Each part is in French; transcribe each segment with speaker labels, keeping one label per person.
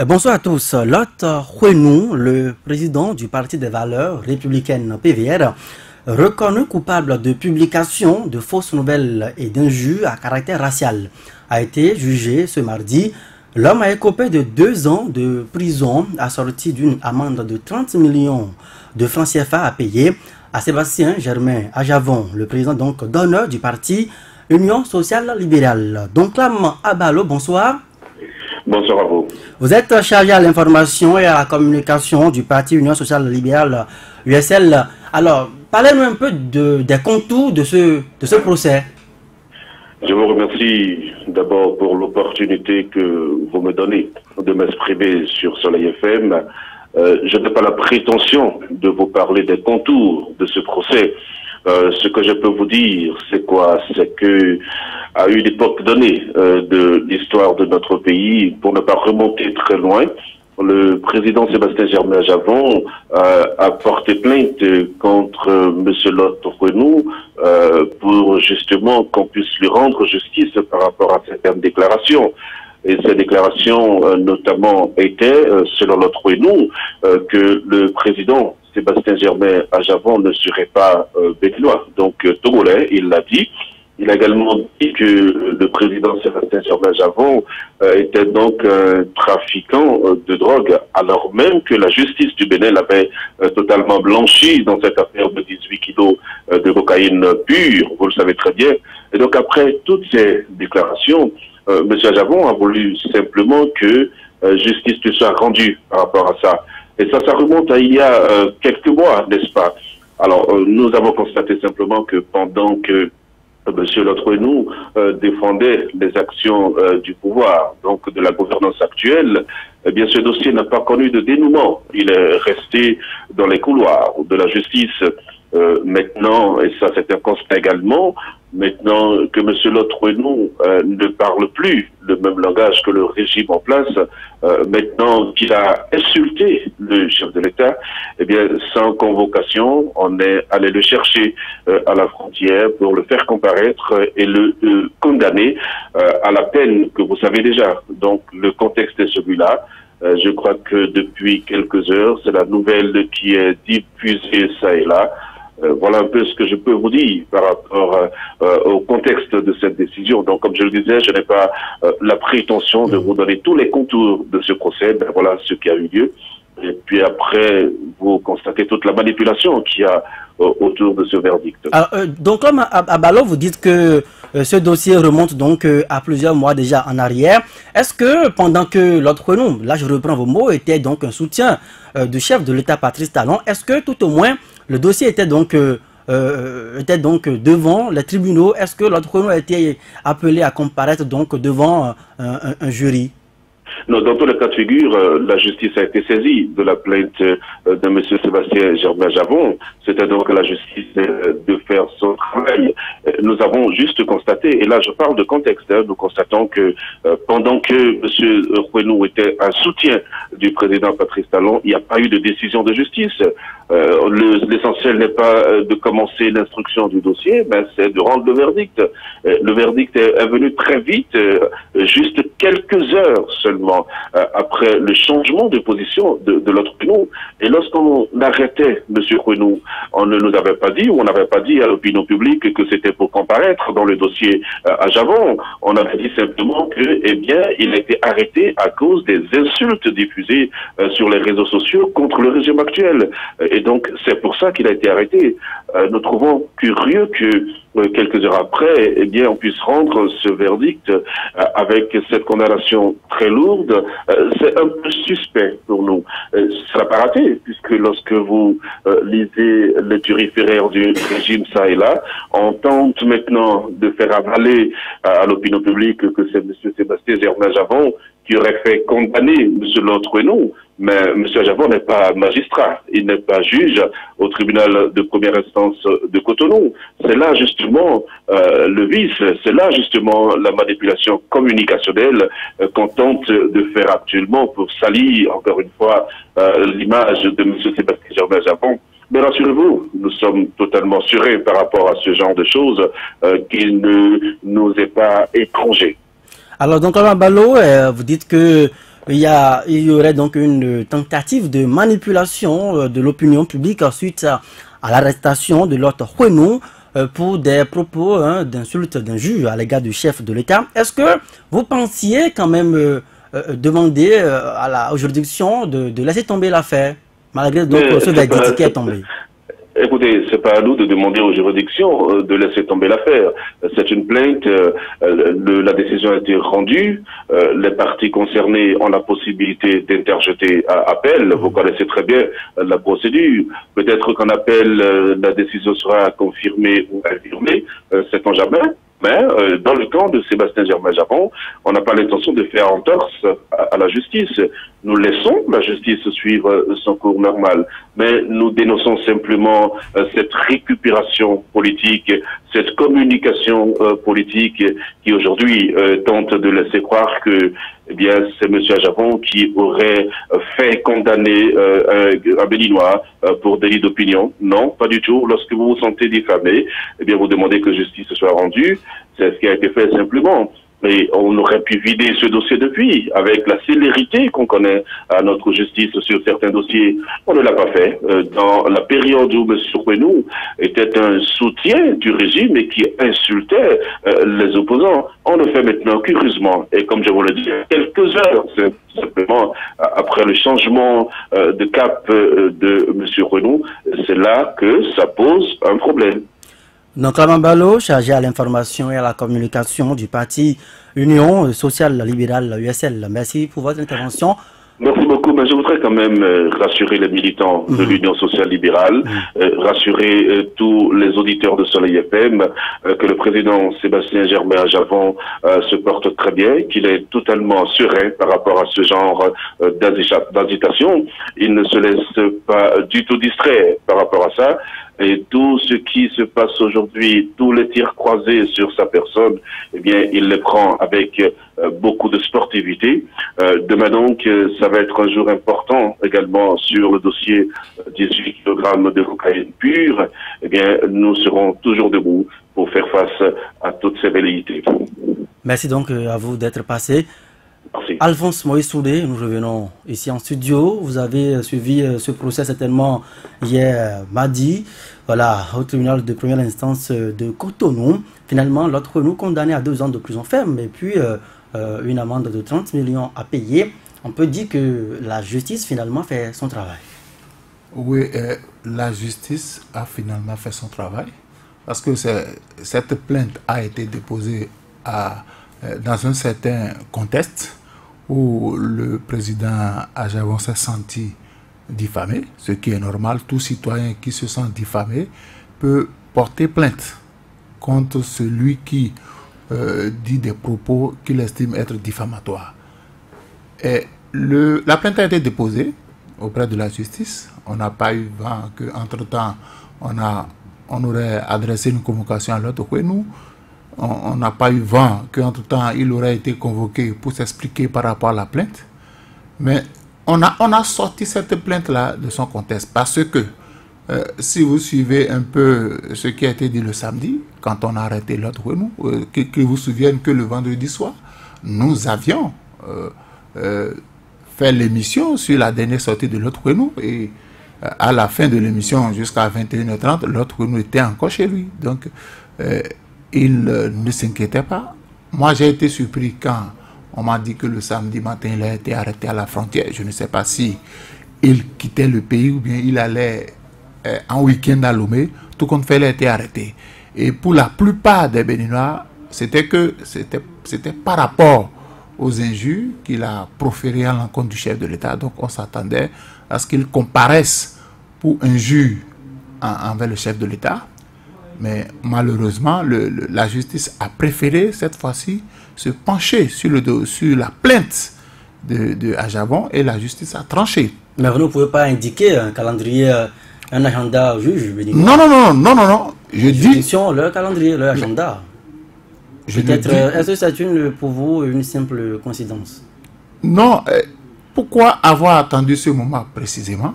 Speaker 1: Bonsoir à tous. Lot Huenou, le président du Parti des valeurs républicaines PVR, reconnu coupable de publication de fausses nouvelles et d'injures à caractère racial, a été jugé ce mardi. L'homme a écopé de 2 ans de prison assorti d'une amende de 30 millions de francs CFA à payer à Sébastien Germain Ajavon, le président d'honneur du parti Union sociale libérale. Donc là, Abalo, bonsoir.
Speaker 2: Bonsoir à vous.
Speaker 1: Vous êtes chargé à l'information et à la communication du parti Union sociale libérale USL. Alors, parlez-nous un peu des contours de ce procès.
Speaker 2: Je vous remercie d'abord pour l'opportunité que vous me donnez de m'exprimer sur Soleil FM. Je n'ai pas la prétention de vous parler des contours de ce procès. Ce que je peux vous dire, c'est quoi? C'est que à une époque donnée de l'histoire de notre pays, pour ne pas remonter très loin, le président Sébastien Germain Ajavon a porté plainte contre M. Lot Huenou pour justement qu'on puisse lui rendre justice par rapport à certaines déclarations. Et ces déclarations notamment étaient, selon Lot Huenou, que le président Sébastien Germain Ajavon ne serait pas béninois, donc togolais, il l'a dit. Il a également dit que le président Sébastien Germain Ajavon était donc un trafiquant de drogue, alors même que la justice du Bénin l'avait totalement blanchi dans cette affaire de 18 kilos de cocaïne pure, vous le savez très bien. Et donc après toutes ces déclarations, M. Ajavon a voulu simplement que justice lui soit rendue par rapport à ça. Et ça remonte à il y a quelques mois, n'est-ce pas? Alors, nous avons constaté simplement que pendant que M. Lot Huenou défendait les actions du pouvoir, donc de la gouvernance actuelle, eh bien, ce dossier n'a pas connu de dénouement. Il est resté dans les couloirs de la justice. Maintenant, et ça c'est un constat également, maintenant que M. Lot Huenou ne parle plus le même langage que le régime en place, maintenant qu'il a insulté le chef de l'État, eh bien, sans convocation, on est allé le chercher à la frontière pour le faire comparaître et le condamner à la peine que vous savez déjà. Donc, le contexte est celui-là. Je crois que depuis quelques heures, c'est la nouvelle qui est diffusée ça et là. Voilà un peu ce que je peux vous dire par rapport au contexte de cette décision. Donc, comme je le disais, je n'ai pas la prétention de vous donner tous les contours de ce procès. Ben, voilà ce qui a eu lieu. Et puis après, vous constatez toute la manipulation qu'il y a autour de ce verdict.
Speaker 1: Alors, donc, comme à Balo, vous dites que ce dossier remonte donc à plusieurs mois déjà en arrière. Est-ce que pendant que Lot Huenou, là je reprends vos mots, était donc un soutien du chef de l'État Patrice Talon, est-ce que tout au moins le dossier était donc devant les tribunaux? Est-ce que Lot Huenou a été appelé à comparaître donc devant un jury?
Speaker 2: Non, dans tous les cas de figure, la justice a été saisie de la plainte de M. Sébastien Germain Ajavon. C'était donc à la justice de faire son travail. Nous avons juste constaté, et là je parle de contexte, nous constatons que pendant que M. Huenou était un soutien du président Patrice Talon, il n'y a pas eu de décision de justice. L'essentiel n'est pas de commencer l'instruction du dossier, mais c'est de rendre le verdict. Le verdict est venu très vite, juste quelques heures seulement après le changement de position de Lot Huenou. Et lorsqu'on arrêtait M. Huenou, on ne nous avait pas dit, ou on n'avait pas dit à l'opinion publique que c'était pour comparaître dans le dossier Ajavon. On avait dit simplement que, eh bien, il a été arrêté à cause des insultes diffusées sur les réseaux sociaux contre le régime actuel. Et donc, c'est pour ça qu'il a été arrêté. Nous trouvons curieux que quelques heures après, eh bien, on puisse rendre ce verdict avec cette condamnation très lourde. C'est un peu suspect pour nous. Ça n'a pas raté, puisque lorsque vous lisez le turiféraire du régime ça et là, on tente maintenant de faire avaler à l'opinion publique que c'est M. Sébastien Germain Ajavon qui aurait fait condamner M. Lot Huenou. Mais M. Ajavon n'est pas magistrat, il n'est pas juge au tribunal de première instance de Cotonou. C'est là justement le vice, c'est là justement la manipulation communicationnelle qu'on tente de faire actuellement pour salir encore une fois l'image de M. Sébastien Germain Ajavon. Mais rassurez-vous, nous sommes totalement sûrs par rapport à ce genre de choses qui ne nous est pas étranger.
Speaker 1: Alors donc, Balo, vous dites que il y aurait donc une tentative de manipulation de l'opinion publique suite à l'arrestation de l'autre Huenou pour des propos d'insultes d'injures à l'égard du chef de l'État. Est-ce que vous pensiez quand même demander à la juridiction de laisser tomber l'affaire, malgré donc ce verdict qui est tombé?
Speaker 2: Écoutez, c'est pas à nous de demander aux juridictions de laisser tomber l'affaire. C'est une plainte, la décision a été rendue, les parties concernées ont la possibilité d'interjeter appel. Vous connaissez très bien la procédure. Peut-être qu'en appel, la décision sera confirmée ou infirmée, sait-on jamais. Mais dans le camp de Sébastien Germain-Japon, on n'a pas l'intention de faire entorse à la justice. Nous laissons la justice suivre son cours normal, mais nous dénonçons simplement cette récupération politique, cette communication politique qui aujourd'hui tente de laisser croire que c'est M. Japon qui aurait fait condamner un Béninois pour délit d'opinion. Non, pas du tout. Lorsque vous vous sentez diffamé, vous demandez que justice soit rendue. C'est ce qui a été fait simplement. Et on aurait pu vider ce dossier depuis, avec la célérité qu'on connaît à notre justice sur certains dossiers. On ne l'a pas fait. Dans la période où M. Huenou était un soutien du régime et qui insultait les opposants, on le fait maintenant curieusement. Et comme je vous le dis, quelques heures, simplement après le changement de cap de M. Huenou, c'est là que ça pose un problème.
Speaker 1: Donc, Lamambalo, chargé à l'information et à la communication du parti Union Sociale Libérale USL. Merci pour votre intervention.
Speaker 2: Merci beaucoup, mais je voudrais quand même rassurer les militants de l'Union Sociale Libérale, rassurer tous les auditeurs de Soleil FM, que le président Sébastien Germain-Japon se porte très bien, qu'il est totalement serein par rapport à ce genre d'agitation. Il ne se laisse pas du tout distraire par rapport à ça. Et tout ce qui se passe aujourd'hui, tous les tirs croisés sur sa personne, il les prend avec beaucoup de sportivité. Demain donc, ça va être un jour important également sur le dossier 18 kg de cocaïne pure. Nous serons toujours debout pour faire face à toutes ces velléités.
Speaker 1: Merci donc à vous d'être passé.
Speaker 2: Merci.
Speaker 1: Alphonse Moïse Soudé, nous revenons ici en studio. Vous avez suivi ce procès certainement hier mardi, voilà, au tribunal de première instance de Cotonou. Finalement, l'autre nous condamné à 2 ans de prison ferme et puis une amende de 30 millions à payer. On peut dire que la justice finalement fait son travail.
Speaker 3: Oui, la justice a finalement fait son travail parce que cette plainte a été déposée dans un certain contexte où le président Ajavon s'est senti diffamé, ce qui est normal. Tout citoyen qui se sent diffamé peut porter plainte contre celui qui dit des propos qu'il estime être diffamatoires. Et la plainte a été déposée auprès de la justice. On n'a pas eu vent qu'entre-temps, on aurait adressé une convocation à l'autre Huenou. On n'a pas eu vent qu'entre-temps, il aurait été convoqué pour s'expliquer par rapport à la plainte. Mais on a sorti cette plainte-là de son contexte parce que si vous suivez un peu ce qui a été dit le samedi, quand on a arrêté l'autre Huenou, que vous souviennent que le vendredi soir, nous avions fait l'émission sur la dernière sortie de l'autre Huenou et à la fin de l'émission jusqu'à 21h30, l'autre Huenou était encore chez lui. Donc, il ne s'inquiétait pas. Moi, j'ai été surpris quand on m'a dit que le samedi matin, il a été arrêté à la frontière. Je ne sais pas si il quittait le pays ou bien il allait en week-end à Lomé. Tout compte fait, il a été arrêté. Et pour la plupart des Béninois, c'était par rapport aux injures qu'il a proférées à l'encontre du chef de l'État. Donc, on s'attendait à ce qu'il comparaisse pour injure envers le chef de l'État. Mais malheureusement, la justice a préféré cette fois-ci se pencher sur la plainte de Ajavon et la justice a tranché.
Speaker 1: Mais vous ne pouvez pas indiquer un calendrier, un agenda au juge?
Speaker 3: Non. Je dis...
Speaker 1: Leur calendrier, leur agenda. Peut-être, est-ce que c'est pour vous une simple coïncidence?
Speaker 3: Non. Pourquoi avoir attendu ce moment précisément?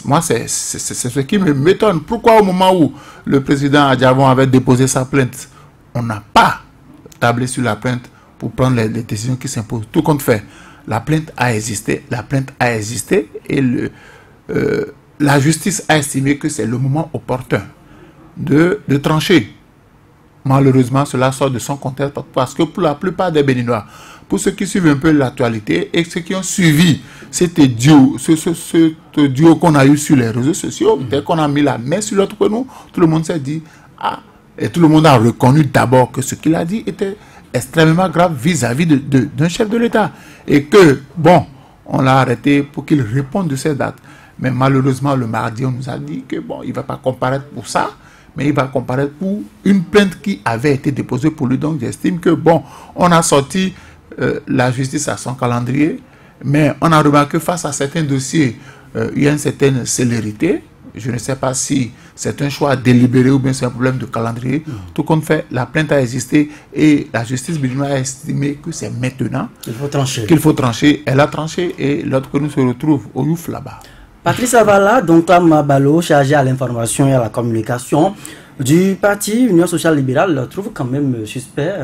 Speaker 3: Moi, c'est ce qui m'étonne. Pourquoi au moment où le président Ajavon avait déposé sa plainte, on n'a pas tablé sur la plainte pour prendre les décisions qui s'imposent? Tout compte fait, la plainte a existé, et la justice a estimé que c'est le moment opportun de trancher. Malheureusement, cela sort de son contexte parce que pour la plupart des Béninois, pour ceux qui suivent un peu l'actualité et ceux qui ont suivi cet duo qu'on a eu sur les réseaux sociaux, dès qu'on a mis la main sur l'autre nous, tout le monde s'est dit « Ah !» Et tout le monde a reconnu d'abord que ce qu'il a dit était extrêmement grave vis-à-vis d'un chef de l'État. Et que, bon, on l'a arrêté pour qu'il réponde de ces dates. Mais malheureusement, le mardi, on nous a dit que, bon, il ne va pas comparaître pour ça, mais il va comparaître pour une plainte qui avait été déposée pour lui. Donc, j'estime que, bon, on a sorti la justice à son calendrier, mais on a remarqué que face à certains dossiers, il y a une certaine célérité. Je ne sais pas si c'est un choix délibéré ou bien c'est un problème de calendrier. Tout compte fait, la plainte a existé et la justice béninoise a estimé que c'est maintenant qu'il faut trancher. Elle a tranché et l'autre que nous se retrouve au Youf là-bas.
Speaker 1: Patrice Avala, donc Abalo, chargé à l'information et à la communication du parti Union Sociale Libérale, trouve quand même suspect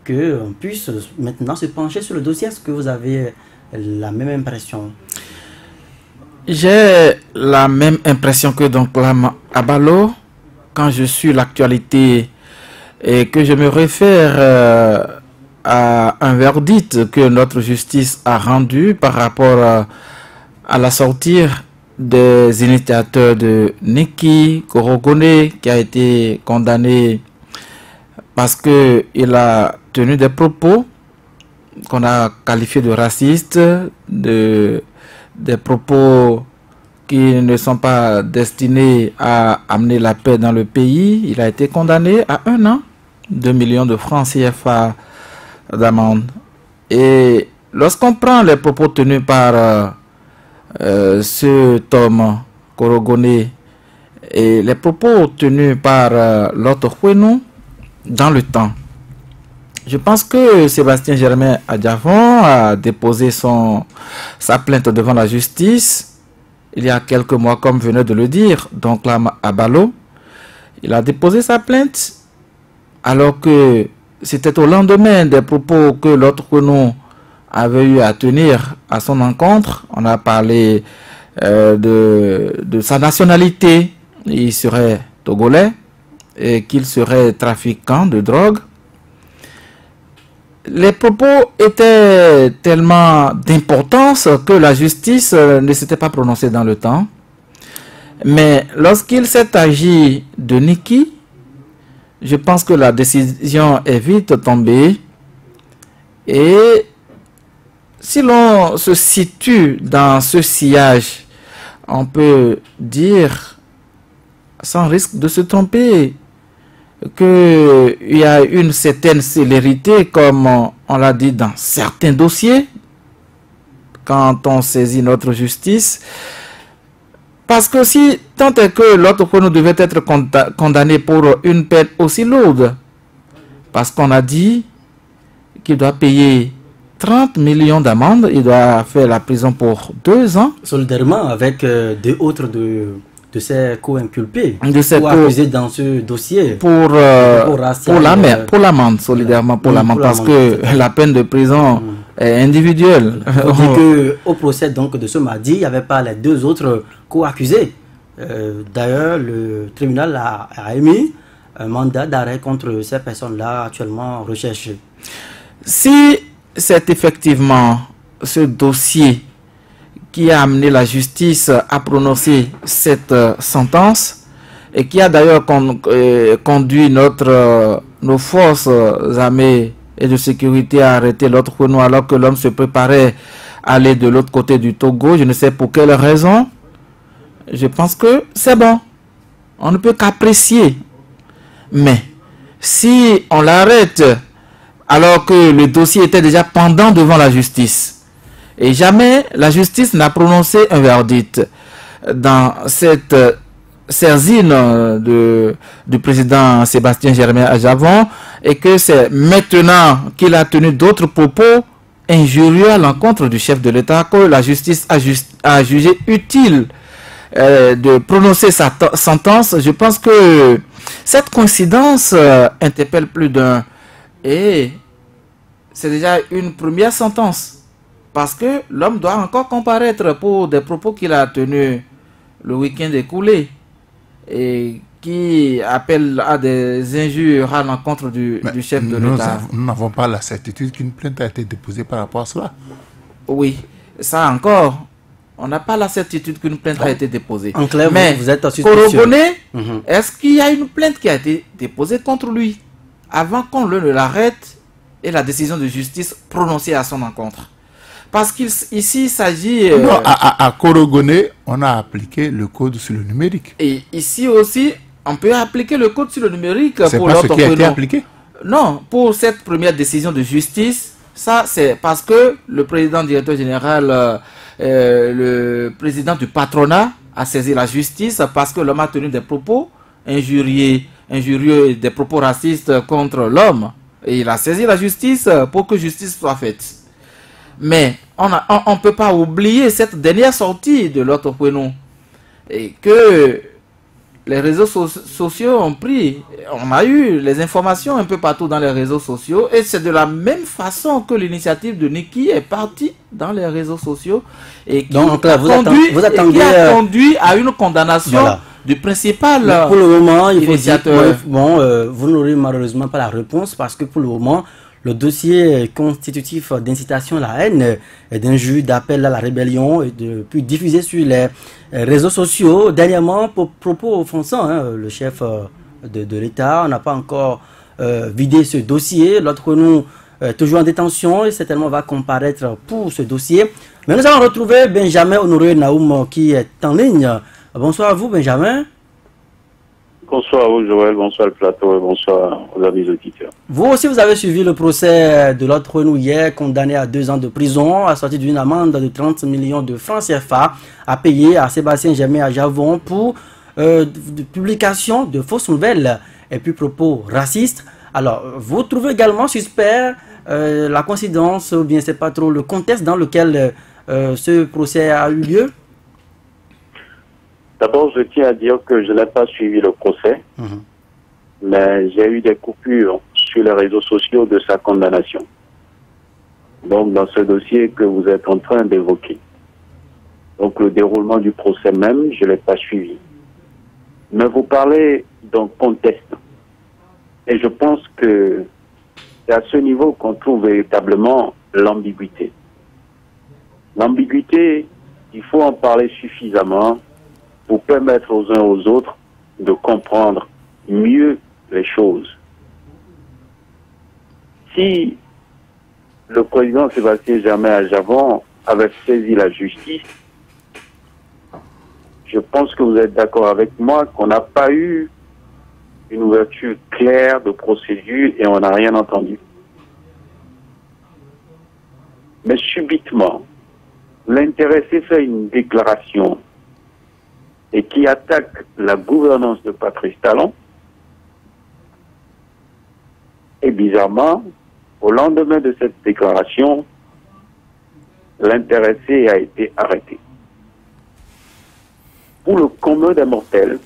Speaker 1: qu'on puisse maintenant se pencher sur le dossier. Est-ce que vous avez la même impression?
Speaker 4: J'ai la même impression que donc Abalo quand je suis l'actualité et que je me réfère à un verdict que notre justice a rendu par rapport à la sortie des initiateurs de Niki Korogone, qui a été condamné parce qu'il a tenu des propos qu'on a qualifiés de racistes, des propos qui ne sont pas destinés à amener la paix dans le pays. Il a été condamné à 1 an, 2 millions de francs CFA d'amende. Et lorsqu'on prend les propos tenus par ce Tom Korogone et les propos tenus par l'autre Huenou dans le temps, je pense que Sébastien Germain Adjavon a déposé sa plainte devant la justice il y a quelques mois, comme venait de le dire. Donc là, Abalo, il a déposé sa plainte alors que c'était au lendemain des propos que l'autre Huenou avait eu à tenir à son encontre. On a parlé de sa nationalité. Il serait togolais et qu'il serait trafiquant de drogue. Les propos étaient tellement d'importance que la justice ne s'était pas prononcée dans le temps. Mais lorsqu'il s'est agi de Niki, je pense que la décision est vite tombée. Et si l'on se situe dans ce sillage, on peut dire, sans risque de se tromper, qu'il y a une certaine célérité, comme on l'a dit dans certains dossiers, quand on saisit notre justice. Parce que si tant est que l'autre Huenou devait être condamné pour une peine aussi lourde, parce qu'on a dit qu'il doit payer 30 millions d'amende, il doit faire la prison pour 2 ans.
Speaker 1: Solidairement avec deux autres de ces co-inculpés, accusés dans ce dossier.
Speaker 4: Pour l'amende, solidairement pour l'amende, parce que la peine de prison est individuelle.
Speaker 1: On dit qu'au procès donc, de ce mardi, il n'y avait pas les 2 autres co-accusés. D'ailleurs, le tribunal a émis un mandat d'arrêt contre ces personnes-là actuellement recherchées.
Speaker 4: Si c'est effectivement ce dossier qui a amené la justice à prononcer cette sentence et qui a d'ailleurs conduit nos forces armées et de sécurité à arrêter l'autre Huenou alors que l'homme se préparait à aller de l'autre côté du Togo, je ne sais pour quelle raison, je pense que c'est bon. On ne peut qu'apprécier. Mais si on l'arrête alors que le dossier était déjà pendant devant la justice, et jamais la justice n'a prononcé un verdict dans cette saisine du président Sébastien Germain Adjavon, et que c'est maintenant qu'il a tenu d'autres propos injurieux à l'encontre du chef de l'État que la justice a jugé utile de prononcer sa sentence. Je pense que cette coïncidence interpelle plus d'un, et c'est déjà une première sentence. parce que l'homme doit encore comparaître pour des propos qu'il a tenus le week-end écoulé et qui appellent à des injures à l'encontre du chef de l'État.
Speaker 3: Nous n'avons pas la certitude qu'une plainte a été déposée par rapport à cela.
Speaker 4: Oui, ça encore, on n'a pas la certitude qu'une plainte a été déposée.
Speaker 1: En clair,
Speaker 4: mais
Speaker 1: vous êtes aussi
Speaker 4: est-ce qu'il y a une plainte qui a été déposée contre lui avant qu'on ne l'arrête et la décision de justice prononcée à son encontre? Parce qu'ici, il s'agit...
Speaker 3: Non, à Korogoné, on a appliqué le code sur le numérique.
Speaker 4: Et ici aussi, on peut appliquer le code sur le numérique.
Speaker 3: C'est pas ce qui a été appliqué?
Speaker 4: Non, pour cette première décision de justice, ça c'est parce que le président directeur général, le président du patronat a saisi la justice parce que l'homme a tenu des propos injurieux et des propos racistes contre l'homme. Et il a saisi la justice pour que justice soit faite. Mais on ne peut pas oublier cette dernière sortie de l'autre Fouenou et que les réseaux sociaux ont pris. On a eu les informations un peu partout dans les réseaux sociaux et c'est de la même façon que l'initiative de Niki est partie dans les réseaux sociaux et qui a conduit à une condamnation du principal.
Speaker 1: Mais pour le moment, il faut dire, vous n'aurez malheureusement pas la réponse parce que pour le moment, le dossier constitutif d'incitation à la haine et d'injure, d'appel à la rébellion est depuis diffusé sur les réseaux sociaux. Dernièrement, pour propos offensants, le chef de l'État n'a pas encore vidé ce dossier. L'autre nous toujours en détention et certainement va comparaître pour ce dossier. Mais nous allons retrouver Benjamin Honoré Naoum qui est en ligne. Bonsoir à vous, Benjamin.
Speaker 5: Bonsoir à vous, Joël. Bonsoir le plateau et bonsoir aux amis auditeurs.
Speaker 1: Vous aussi, vous avez suivi le procès de l'autre nous hier, condamné à 2 ans de prison, assorti d'une amende de 30 millions de francs CFA à payer à Sébastien Germain à Javon pour publication de fausses nouvelles et puis propos racistes. Alors, vous trouvez également suspect la coïncidence ou bien c'est pas trop le contexte dans lequel ce procès a eu lieu?
Speaker 5: D'abord, je tiens à dire que je n'ai pas suivi le procès, mais j'ai eu des coupures sur les réseaux sociaux de sa condamnation. Donc, dans ce dossier que vous êtes en train d'évoquer. Donc, le déroulement du procès même, je ne l'ai pas suivi. Mais vous parlez d'un contexte. Et je pense que c'est à ce niveau qu'on trouve véritablement l'ambiguïté. L'ambiguïté, il faut en parler suffisamment pour permettre aux uns aux autres de comprendre mieux les choses. Si le président Sébastien Germain à Javon avait saisi la justice, je pense que vous êtes d'accord avec moi qu'on n'a pas eu une ouverture claire de procédure et on n'a rien entendu. Mais subitement, l'intéressé fait une déclaration et qui attaque la gouvernance de Patrice Talon. Et bizarrement, au lendemain de cette déclaration, l'intéressé a été arrêté. Pour le commun des mortels,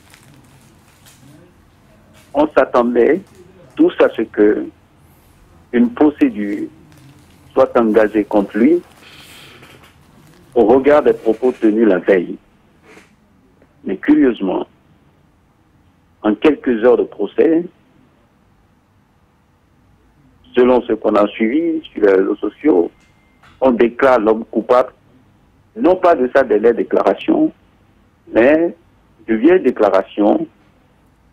Speaker 5: on s'attendait tous à ce que une procédure soit engagée contre lui au regard des propos tenus la veille. Mais curieusement, en quelques heures de procès, selon ce qu'on a suivi sur les réseaux sociaux, on déclare l'homme coupable, non pas de sa dernière déclaration, mais de vieilles déclarations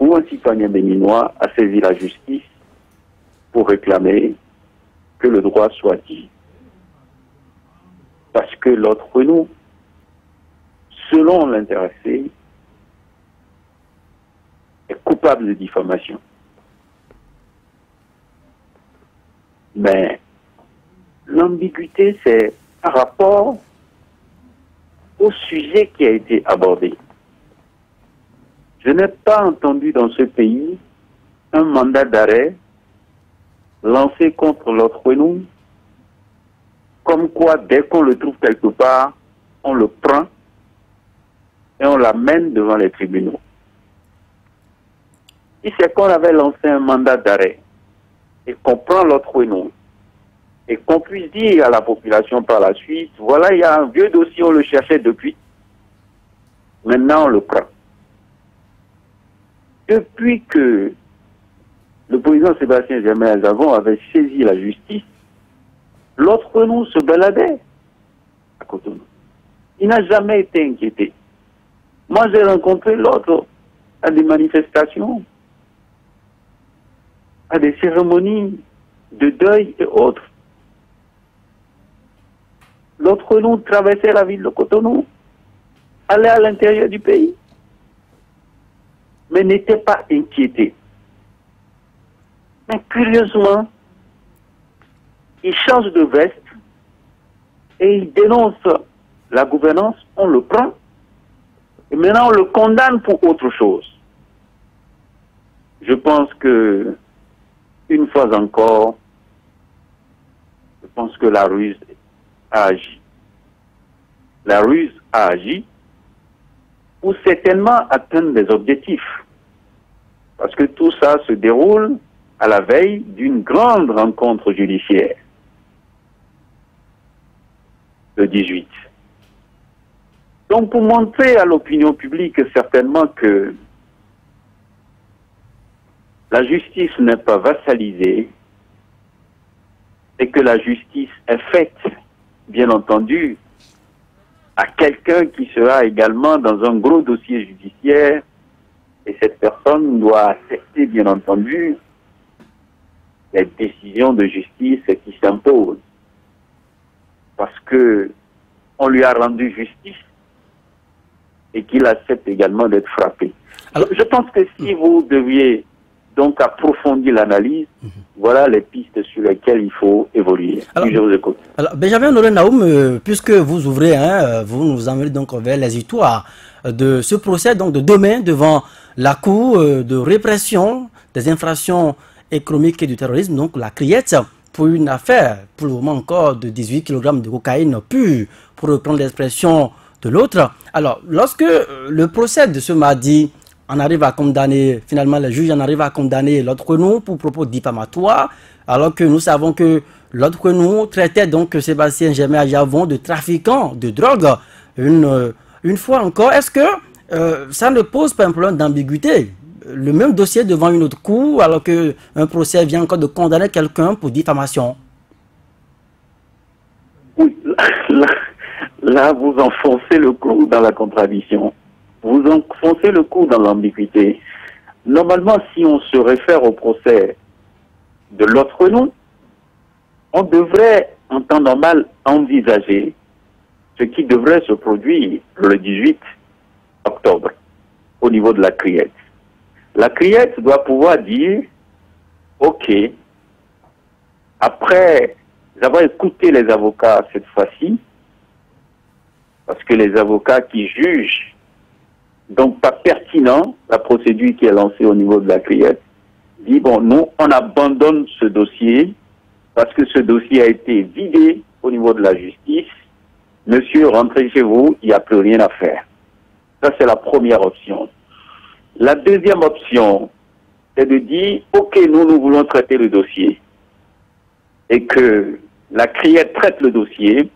Speaker 5: où un citoyen béninois a saisi la justice pour réclamer que le droit soit dit. Parce que l'autre nous, selon l'intéressé, est coupable de diffamation. Mais l'ambiguïté, c'est par rapport au sujet qui a été abordé. Je n'ai pas entendu dans ce pays un mandat d'arrêt lancé contre l'autre nous, comme quoi dès qu'on le trouve quelque part, on le prend et on l'amène devant les tribunaux. Si c'est qu'on avait lancé un mandat d'arrêt et qu'on prend l'autre nous et qu'on puisse dire à la population par la suite, voilà, il y a un vieux dossier, on le cherchait depuis. Maintenant, on le prend. Depuis que le président Sébastien Germain Aljavon avait saisi la justice, l'autre nous se baladait à Cotonou. Il n'a jamais été inquiété. Moi, j'ai rencontré l'autre à des manifestations, à des cérémonies de deuil et autres. L'autre nous traversait la ville de Cotonou, allait à l'intérieur du pays, mais n'était pas inquiété. Mais curieusement, il change de veste et il dénonce la gouvernance, on le prend, et maintenant on le condamne pour autre chose. Je pense que, une fois encore, je pense que la ruse a agi. La ruse a agi pour certainement atteindre des objectifs. Parce que tout ça se déroule à la veille d'une grande rencontre judiciaire, le 18. Donc pour montrer à l'opinion publique certainement que la justice n'est pas vassalisée et que la justice est faite, bien entendu, à quelqu'un qui sera également dans un gros dossier judiciaire, et cette personne doit accepter, bien entendu, les décisions de justice qui s'imposent. Parce que on lui a rendu justice et qu'il accepte également d'être frappé. Alors, je pense que si vous deviez donc approfondir l'analyse, voilà les pistes sur lesquelles il faut évoluer. Alors, je vous écoute. Alors,
Speaker 1: Benjamin Honoré Naoum, puisque vous ouvrez, vous nous emmenez donc vers les histoires de ce procès donc de demain devant la Cour de répression des infractions économiques et du terrorisme, donc la CRIET, pour une affaire, pour le moment encore, de 18 kg de cocaïne pure, pour reprendre l'expression de l'autre. Alors, lorsque le procès de ce mardi, on arrive à condamner, finalement les juges en arrivent à condamner l'autre nous pour propos diffamatoires, alors que nous savons que l'autre nous traitait donc Sébastien Germain Aljavon de trafiquant de drogue. Une fois encore, est-ce que ça ne pose pas un problème d'ambiguïté? Le même dossier devant une autre cour, alors qu'un procès vient encore de condamner quelqu'un pour diffamation.
Speaker 5: Oui, là, vous enfoncez le clou dans la contradiction. Vous enfoncez le clou dans l'ambiguïté. Normalement, si on se réfère au procès de l'autre nom, on devrait, en temps normal, envisager ce qui devrait se produire le 18 octobre au niveau de la CRIET. La CRIET doit pouvoir dire, ok, après avoir écouté les avocats cette fois-ci, parce que les avocats qui jugent donc pas pertinent la procédure qui est lancée au niveau de la CRIET, dit bon, nous on abandonne ce dossier parce que ce dossier a été vidé au niveau de la justice. Monsieur, rentrez chez vous, il n'y a plus rien à faire. Ça c'est la première option. La deuxième option, c'est de dire, ok, nous voulons traiter le dossier et que la CRIET traite le dossier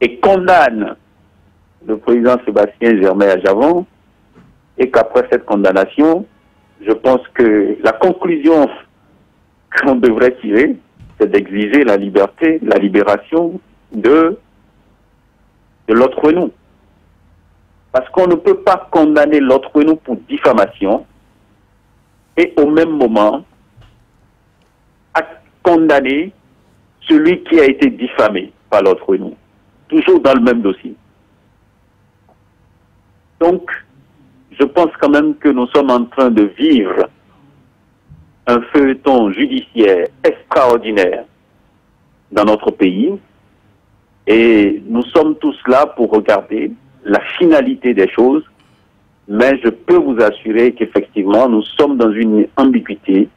Speaker 5: et condamne le président Sébastien Germain Aljavon, et qu'après cette condamnation, je pense que la conclusion qu'on devrait tirer, c'est d'exiger la liberté, la libération de l'autre nous. Parce qu'on ne peut pas condamner l'autre nous pour diffamation et au même moment à condamner celui qui a été diffamé par l'autre nous. Toujours dans le même dossier. Donc, je pense quand même que nous sommes en train de vivre un feuilleton judiciaire extraordinaire dans notre pays et nous sommes tous là pour regarder la finalité des choses, mais je peux vous assurer qu'effectivement nous sommes dans une ambiguïté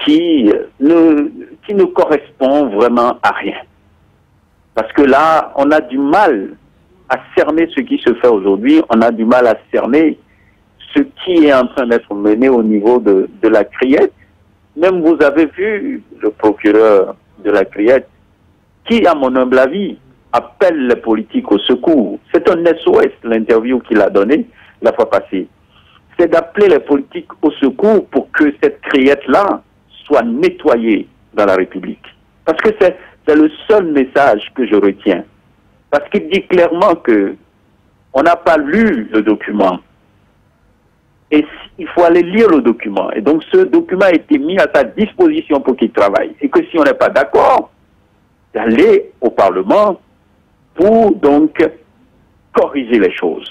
Speaker 5: qui ne correspond vraiment à rien. Parce que là, on a du mal à cerner ce qui se fait aujourd'hui, on a du mal à cerner ce qui est en train d'être mené au niveau de la CRIET. Même vous avez vu le procureur de la CRIET qui, à mon humble avis, appelle les politiques au secours. C'est un SOS, l'interview qu'il a donnée la fois passée. C'est d'appeler les politiques au secours pour que cette criette-là soit nettoyée dans la République. Parce que c'est le seul message que je retiens. Parce qu'il dit clairement que on n'a pas lu le document. Et il faut aller lire le document. Et donc ce document a été mis à sa disposition pour qu'il travaille. Et que si on n'est pas d'accord, d'aller au Parlement pour donc corriger les choses.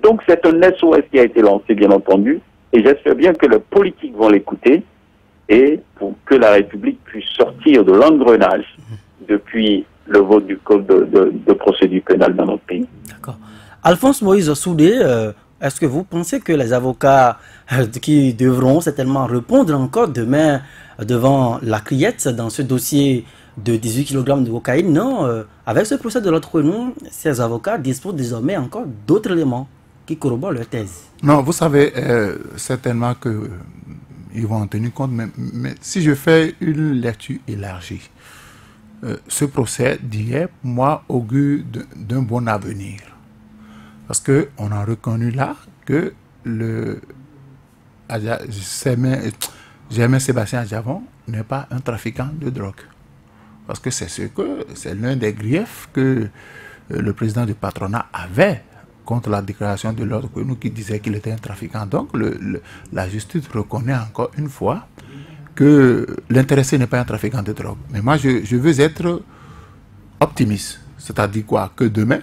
Speaker 5: Donc c'est un SOS qui a été lancé, bien entendu, et j'espère bien que les politiques vont l'écouter, et pour que la République puisse sortir de l'engrenage depuis le vote du code de procédure pénale dans notre pays.
Speaker 1: D'accord. Alphonse Moïse Soudé, est-ce que vous pensez que les avocats qui devront certainement répondre encore demain devant la criette dans ce dossier de 18 kg de cocaïne, non, avec ce procès de l'autre nom, ces avocats disposent désormais encore d'autres éléments qui corroborent leur thèse?
Speaker 3: Non, vous savez certainement que ils vont en tenir compte, mais si je fais une lecture élargie, ce procès d'hier, moi, augure d'un bon avenir. Parce qu'on a reconnu là que Germain Sébastien Adjavon n'est pas un trafiquant de drogue. Parce que c'est l'un des griefs que le président du patronat avait contre la déclaration de l'ordre que nous qui disait qu'il était un trafiquant. Donc la justice reconnaît encore une fois que l'intéressé n'est pas un trafiquant de drogue. Mais moi je veux être optimiste. C'est-à-dire quoi? Que demain,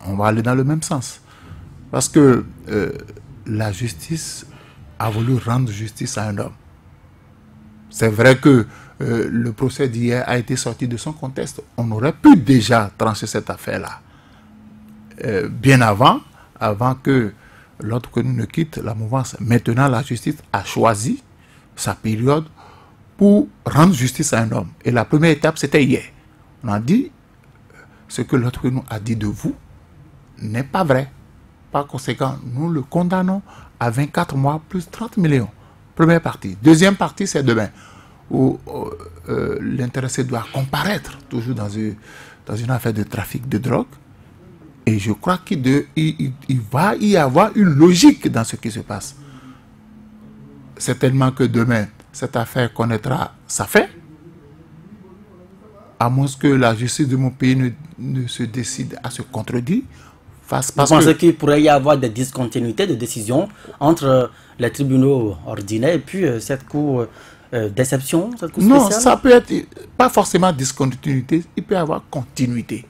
Speaker 3: on va aller dans le même sens. Parce que la justice a voulu rendre justice à un homme. C'est vrai que le procès d'hier a été sorti de son contexte. On aurait pu déjà trancher cette affaire-là. Bien avant que l'autre que nous ne quitte la mouvance. Maintenant, la justice a choisi sa période pour rendre justice à un homme. Et la première étape, c'était hier. On a dit, ce que l'autre que nous a dit de vous n'est pas vrai. Par conséquent, nous le condamnons à 24 mois plus 30 millions. Première partie. Deuxième partie, c'est demain, où l'intéressé doit comparaître, toujours dans une affaire de trafic de drogue. Et je crois qu'il va y avoir une logique dans ce qui se passe. Certainement que demain, cette affaire connaîtra sa fin, à moins que la justice de mon pays ne se décide à se contredire.
Speaker 1: Vous pensez qu'il pourrait y avoir des discontinuités de décision entre les tribunaux ordinaires et puis cette cour d'exception, cette cour spéciale?
Speaker 3: Non, ça peut être pas forcément discontinuité, il peut y avoir continuité.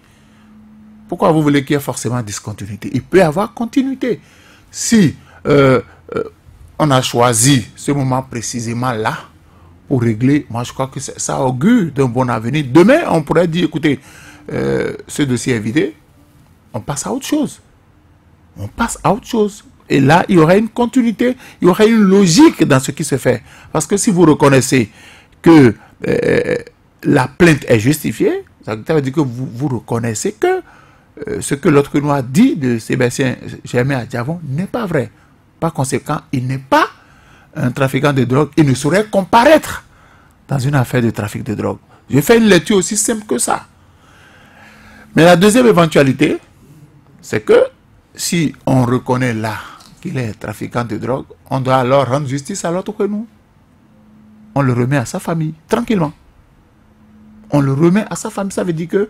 Speaker 3: Pourquoi vous voulez qu'il y ait forcément discontinuité? Il peut y avoir continuité. Si on a choisi ce moment précisément là pour régler, moi je crois que ça augure d'un bon avenir. Demain, on pourrait dire, écoutez, ce dossier est vidé, on passe à autre chose. On passe à autre chose. Et là, il y aura une continuité, il y aura une logique dans ce qui se fait. Parce que si vous reconnaissez que la plainte est justifiée, ça veut dire que vous reconnaissez que ce que l'autre nous a dit de Sébastien Germain Adjavon n'est pas vrai. Par conséquent, il n'est pas un trafiquant de drogue. Il ne saurait comparaître dans une affaire de trafic de drogue. Je fais une lecture aussi simple que ça. Mais la deuxième éventualité, c'est que si on reconnaît là qu'il est trafiquant de drogue, on doit alors rendre justice à l'autre que nous. On le remet à sa famille, tranquillement. On le remet à sa famille. Ça veut dire que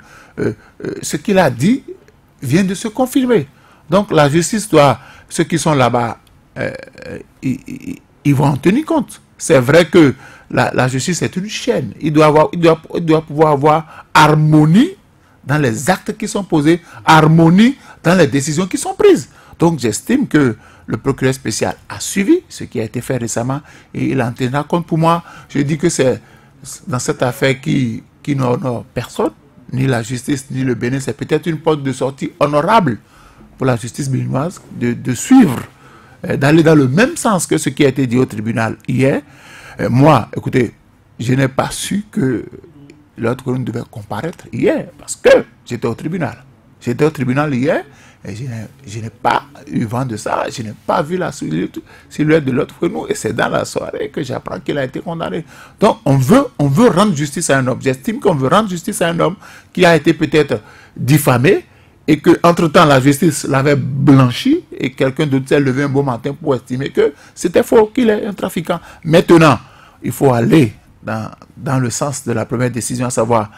Speaker 3: ce qu'il a dit vient de se confirmer. Donc la justice doit, ceux qui sont là-bas, ils vont en tenir compte. C'est vrai que la justice est une chaîne. Il doit pouvoir avoir harmonie dans les actes qui sont posés, harmonie dans les décisions qui sont prises. Donc j'estime que le procureur spécial a suivi ce qui a été fait récemment et il en tiendra compte. Pour moi, je dis que c'est dans cette affaire qui n'honore personne, ni la justice, ni le Bénin, c'est peut-être une porte de sortie honorable pour la justice béninoise de suivre, d'aller dans le même sens que ce qui a été dit au tribunal hier. Moi, écoutez, je n'ai pas su que l'autre colonne devait comparaître hier, parce que j'étais au tribunal. J'étais au tribunal hier et je n'ai pas eu vent de ça. Je n'ai pas vu la silhouette de l'autre Fouenou. Et c'est dans la soirée que j'apprends qu'il a été condamné. Donc, on veut rendre justice à un homme. J'estime qu'on veut rendre justice à un homme qui a été peut-être diffamé et qu'entre-temps, la justice l'avait blanchi et quelqu'un d'autre s'est levé un beau matin pour estimer que c'était faux, qu'il est un trafiquant. Maintenant, il faut aller dans le sens de la première décision, à savoir,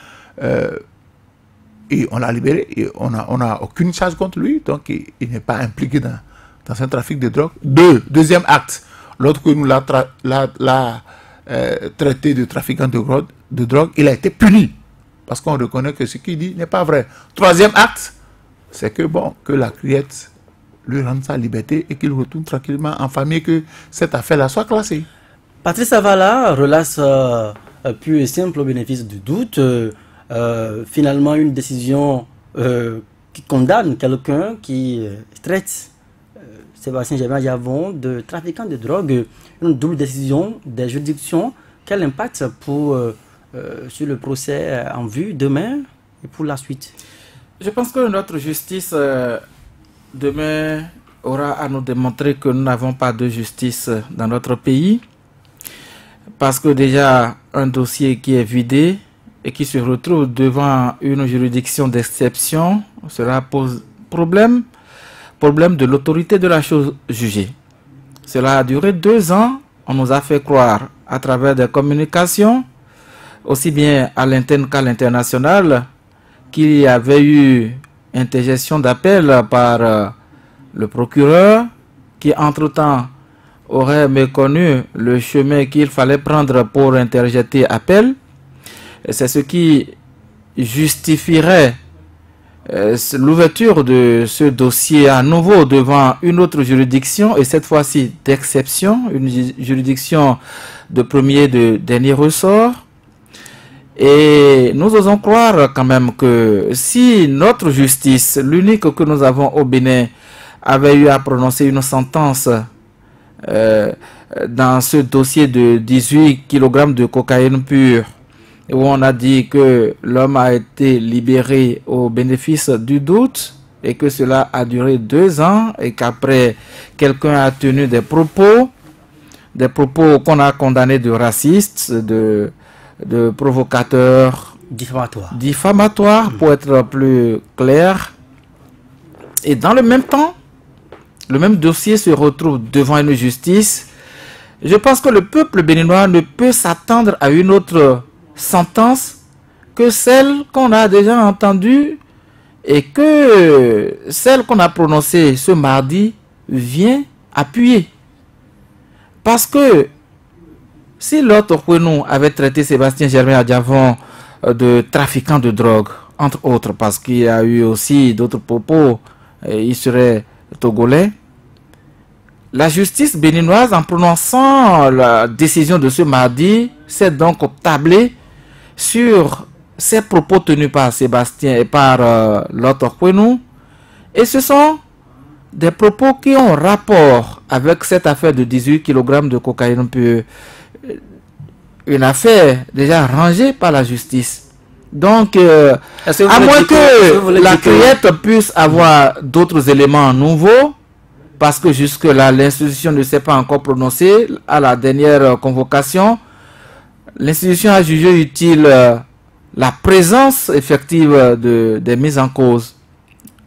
Speaker 3: et on l'a libéré, et on n'a aucune charge contre lui, donc il n'est pas impliqué dans un trafic de drogue. Deuxième acte, l'autre que nous l'a traité de trafiquant de drogue, il a été puni, parce qu'on reconnaît que ce qu'il dit n'est pas vrai. Troisième acte, c'est que la criette lui rende sa liberté et qu'il retourne tranquillement en famille, que cette affaire-là soit classée.
Speaker 1: Patrice Avala relaxe pur et simple au bénéfice du doute. Finalement, une décision qui condamne quelqu'un qui traite Sébastien Germain Adjavon de trafiquant de drogue. Une double décision des juridictions. Quel impact sur le procès en vue demain et pour la suite?
Speaker 4: Je pense que notre justice demain aura à nous démontrer que nous n'avons pas de justice dans notre pays. Parce que déjà, un dossier qui est vidé et qui se retrouve devant une juridiction d'exception, cela pose problème de l'autorité de la chose jugée. Cela a duré 2 ans. On nous a fait croire à travers des communications, aussi bien à l'interne qu'à l'international, qu'il y avait eu interjection d'appel par le procureur qui, entre-temps, aurait méconnu le chemin qu'il fallait prendre pour interjeter appel. C'est ce qui justifierait l'ouverture de ce dossier à nouveau devant une autre juridiction, et cette fois-ci d'exception, une juridiction de premier et de dernier ressort. Et nous osons croire quand même que si notre justice, l'unique que nous avons au Bénin, avait eu à prononcer une sentence dans ce dossier de 18 kg de cocaïne pure, où on a dit que l'homme a été libéré au bénéfice du doute et que cela a duré 2 ans et qu'après quelqu'un a tenu des propos qu'on a condamnés de racistes, de provocateurs, diffamatoires pour être plus clair. Et dans le même temps, le même dossier se retrouve devant une justice. Je pense que le peuple béninois ne peut s'attendre à une autre sentence que celle qu'on a déjà entendue et que celle qu'on a prononcée ce mardi vient appuyer. Parce que si l'autre Fouenou avait traité Sébastien Germain Adjavon de trafiquant de drogue, entre autres, parce qu'il y a eu aussi d'autres propos, il serait togolais, la justice béninoise, en prononçant la décision de ce mardi, s'est donc tablée sur ces propos tenus par Sébastien et par l'autre Fouenou. Et ce sont des propos qui ont rapport avec cette affaire de 18 kg de cocaïne pure. Une affaire déjà rangée par la justice. Donc, à moins que la criette puisse avoir d'autres éléments nouveaux, parce que jusque-là, l'institution ne s'est pas encore prononcée à la dernière convocation, l'institution a jugé utile la présence effective des mises en cause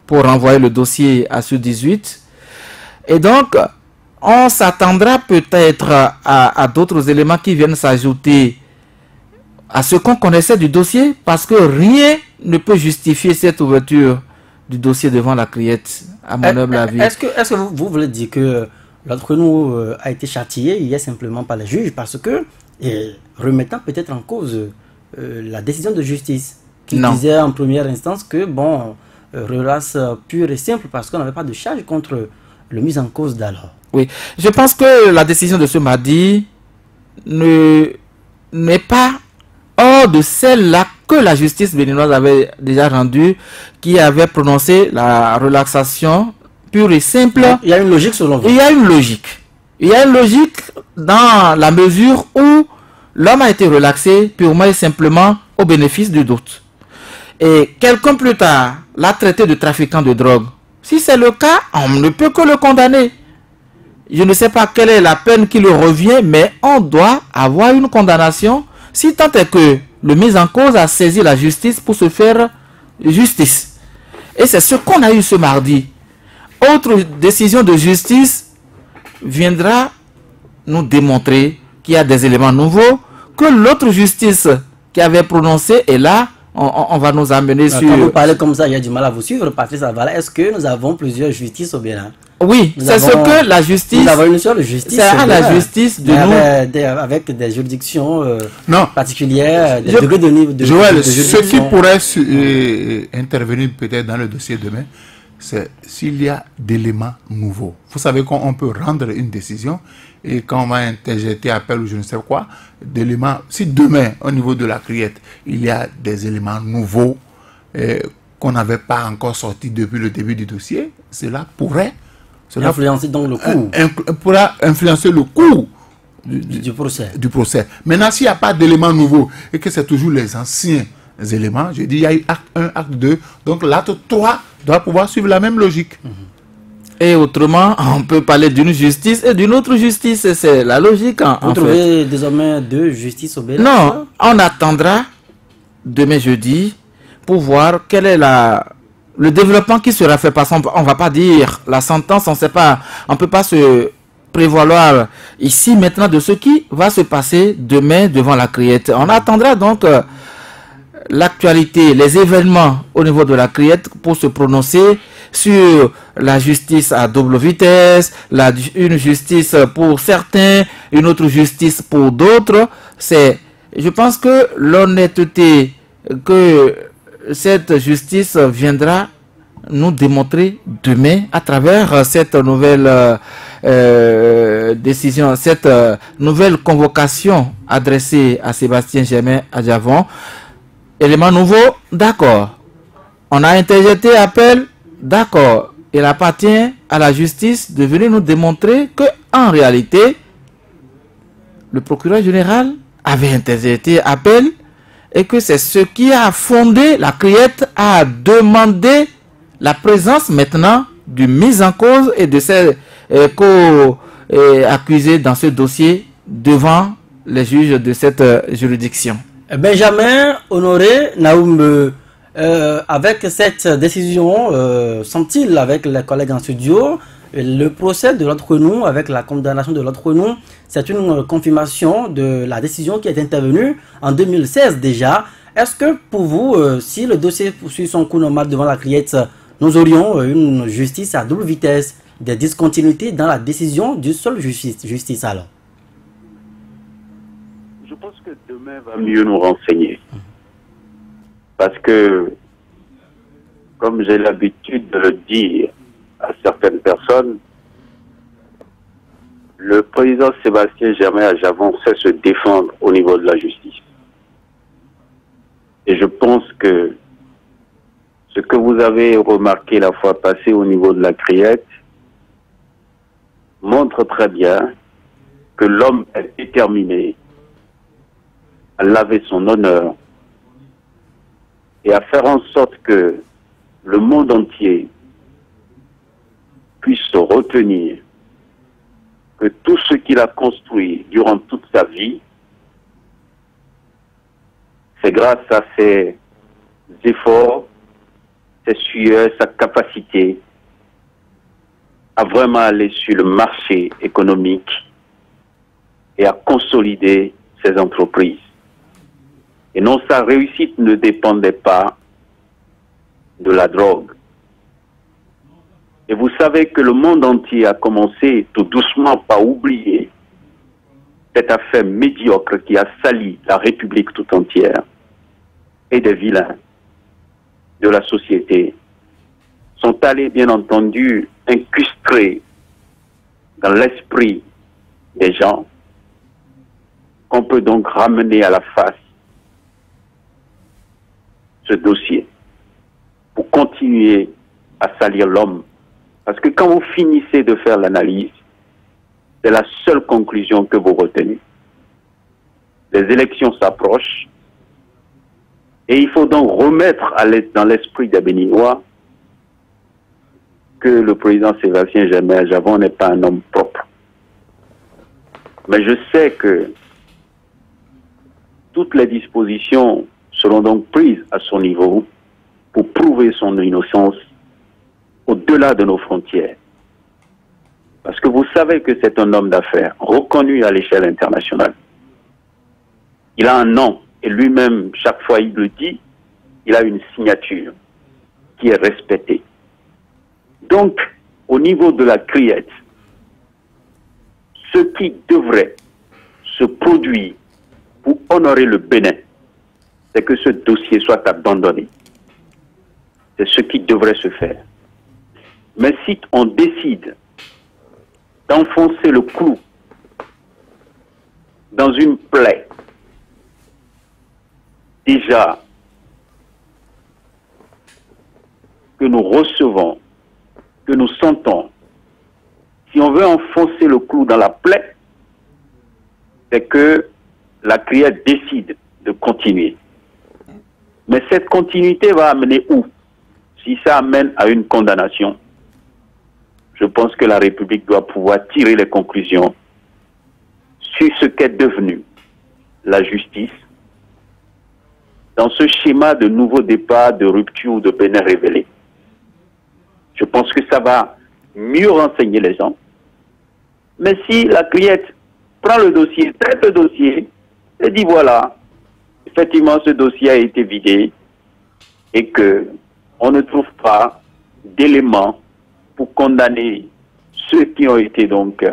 Speaker 4: pour renvoyer le dossier à ce 18. Et donc, on s'attendra peut-être à d'autres éléments qui viennent s'ajouter à ce qu'on connaissait du dossier, parce que rien ne peut justifier cette ouverture du dossier devant la criette, à mon humble avis.
Speaker 1: Est-ce que vous voulez dire que l'autre nous a été châtié hier simplement par les juges parce que, remettant peut-être en cause la décision de justice, qui disait en première instance que, relace pure et simple parce qu'on n'avait pas de charge contre le mis en cause d'alors.
Speaker 4: Oui, je pense que la décision de ce mardi n'est pas hors de celle-là que la justice béninoise avait déjà rendue, qui avait prononcé la relaxation pure et simple.
Speaker 1: Il y a une logique selon vous?
Speaker 4: Il y a une logique. Il y a une logique dans la mesure où l'homme a été relaxé purement et simplement au bénéfice du doute. Et quelqu'un plus tard, l'a traité de trafiquant de drogue. Si c'est le cas, on ne peut que le condamner. Je ne sais pas quelle est la peine qui lui revient, mais on doit avoir une condamnation, si tant est que le mis en cause a saisi la justice pour se faire justice. Et c'est ce qu'on a eu ce mardi. Autre décision de justice viendra nous démontrer qu'il y a des éléments nouveaux, que l'autre justice qui avait prononcé est là. On va nous amener sur...
Speaker 1: Quand vous parlez comme ça, il y a du mal à vous suivre, Patrice Avala. Est-ce que nous avons plusieurs justices au Bénin?
Speaker 4: Oui, c'est ce que la justice...
Speaker 1: Nous avons une seule justice.
Speaker 4: C'est à la justice de nous...
Speaker 1: Avec des juridictions
Speaker 3: non.
Speaker 1: particulières, des degrés de niveau de...
Speaker 3: Joël, ce qui pourrait intervenir peut-être dans le dossier demain, c'est s'il y a d'éléments nouveaux. Vous savez qu'on peut rendre une décision et quand on va interjeter appel ou je ne sais quoi, d'éléments. Si demain, au niveau de la criette, il y a des éléments nouveaux qu'on n'avait pas encore sortis depuis le début du dossier, cela pourrait
Speaker 1: influencer donc le cours.
Speaker 3: Pourra influencer le cours
Speaker 1: du procès.
Speaker 3: Maintenant, s'il n'y a pas d'éléments nouveaux et que c'est toujours les anciens éléments, je dis il y a eu acte 1, acte 2, donc l'acte 3 doit pouvoir suivre la même logique.
Speaker 4: Et autrement, on peut parler d'une justice et d'une autre justice. C'est la logique.
Speaker 1: Vous trouvez désormais deux justices au Bénin?
Speaker 4: Non, on attendra demain jeudi pour voir quel est le développement qui sera fait. Parce qu'on ne va pas dire la sentence, on ne peut pas se prévaloir ici maintenant de ce qui va se passer demain devant la criette. On attendra donc l'actualité, les événements au niveau de la criette pour se prononcer sur la justice à double vitesse, une justice pour certains, une autre justice pour d'autres. Je pense que l'honnêteté que cette justice viendra nous démontrer demain à travers cette nouvelle décision, cette nouvelle convocation adressée à Sébastien Germain Adjavon. Élément nouveau, d'accord. On a interjeté appel, d'accord. Il appartient à la justice de venir nous démontrer que, en réalité, le procureur général avait interjeté appel et que c'est ce qui a fondé la criette à demander la présence maintenant du mis en cause et de ces co-accusés dans ce dossier devant les juges de cette juridiction.
Speaker 1: Benjamin Honoré Naoum, avec cette décision, semble-t-il, avec les collègues en studio, le procès de l'autre nous, avec la condamnation de l'autre nous, c'est une confirmation de la décision qui est intervenue en 2016 déjà. Est-ce que pour vous, si le dossier poursuit son cours normal devant la criette, nous aurions une justice à double vitesse, des discontinuités dans la décision du seul justice alors?
Speaker 5: Je pense que demain va mieux nous renseigner. Parce que, comme j'ai l'habitude de le dire à certaines personnes, le président Sébastien Germain Adjavon sait se défendre au niveau de la justice. Et je pense que ce que vous avez remarqué la fois passée au niveau de la criette montre très bien que l'homme est déterminé à laver son honneur et à faire en sorte que le monde entier puisse se retenir que tout ce qu'il a construit durant toute sa vie, c'est grâce à ses efforts, ses sueurs, sa capacité à vraiment aller sur le marché économique et à consolider ses entreprises. Et non, sa réussite ne dépendait pas de la drogue. Et vous savez que le monde entier a commencé tout doucement par oublier cette affaire médiocre qui a sali la République tout entière, et des vilains de la société sont allés, bien entendu, incrustés dans l'esprit des gens, qu'on peut donc ramener à la face ce dossier pour continuer à salir l'homme. Parce que quand vous finissez de faire l'analyse, c'est la seule conclusion que vous retenez. Les élections s'approchent et il faut donc remettre dans l'esprit des Béninois que le président Sébastien Javon n'est pas un homme propre. Mais je sais que toutes les dispositions seront donc prises à son niveau pour prouver son innocence au-delà de nos frontières. Parce que vous savez que c'est un homme d'affaires reconnu à l'échelle internationale. Il a un nom et lui-même, chaque fois il le dit, il a une signature qui est respectée. Donc, au niveau de la criette, ce qui devrait se produire pour honorer le Bénin, c'est que ce dossier soit abandonné. C'est ce qui devrait se faire. Mais si on décide d'enfoncer le clou dans une plaie déjà que nous recevons, que nous sentons, si on veut enfoncer le clou dans la plaie, c'est que la criette décide de continuer. Mais cette continuité va amener où? Si ça amène à une condamnation, je pense que la République doit pouvoir tirer les conclusions sur ce qu'est devenu la justice dans ce schéma de nouveau départ, de rupture ou de Bénin révélé. Je pense que ça va mieux renseigner les gens. Mais si la criette prend le dossier, traite le dossier, et dit voilà, effectivement ce dossier a été vidé et que on ne trouve pas d'éléments pour condamner ceux qui ont été donc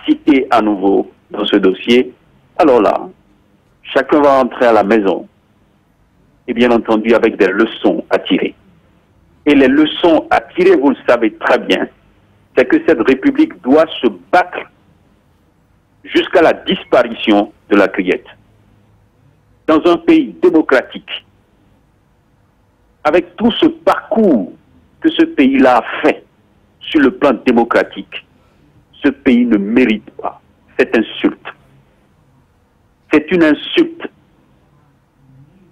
Speaker 5: cités à nouveau dans ce dossier, alors là, chacun va rentrer à la maison et bien entendu avec des leçons à tirer. Et les leçons à tirer, vous le savez très bien, c'est que cette République doit se battre jusqu'à la disparition de la criette. Dans un pays démocratique, avec tout ce parcours que ce pays-là a fait sur le plan démocratique, ce pays ne mérite pas cette insulte. C'est une insulte.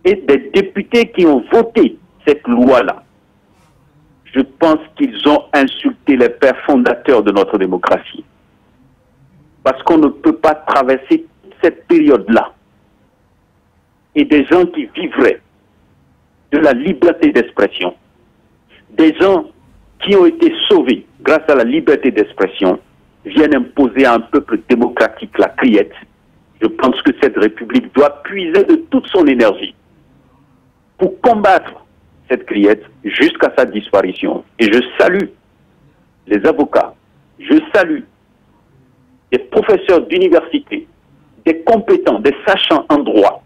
Speaker 5: Et des députés qui ont voté cette loi-là, je pense qu'ils ont insulté les pères fondateurs de notre démocratie. Parce qu'on ne peut pas traverser cette période-là. Et des gens qui vivraient de la liberté d'expression, des gens qui ont été sauvés grâce à la liberté d'expression, viennent imposer à un peuple démocratique la criette. Je pense que cette République doit puiser de toute son énergie pour combattre cette criette jusqu'à sa disparition. Et je salue les avocats, je salue des professeurs d'université, des compétents, des sachants en droit,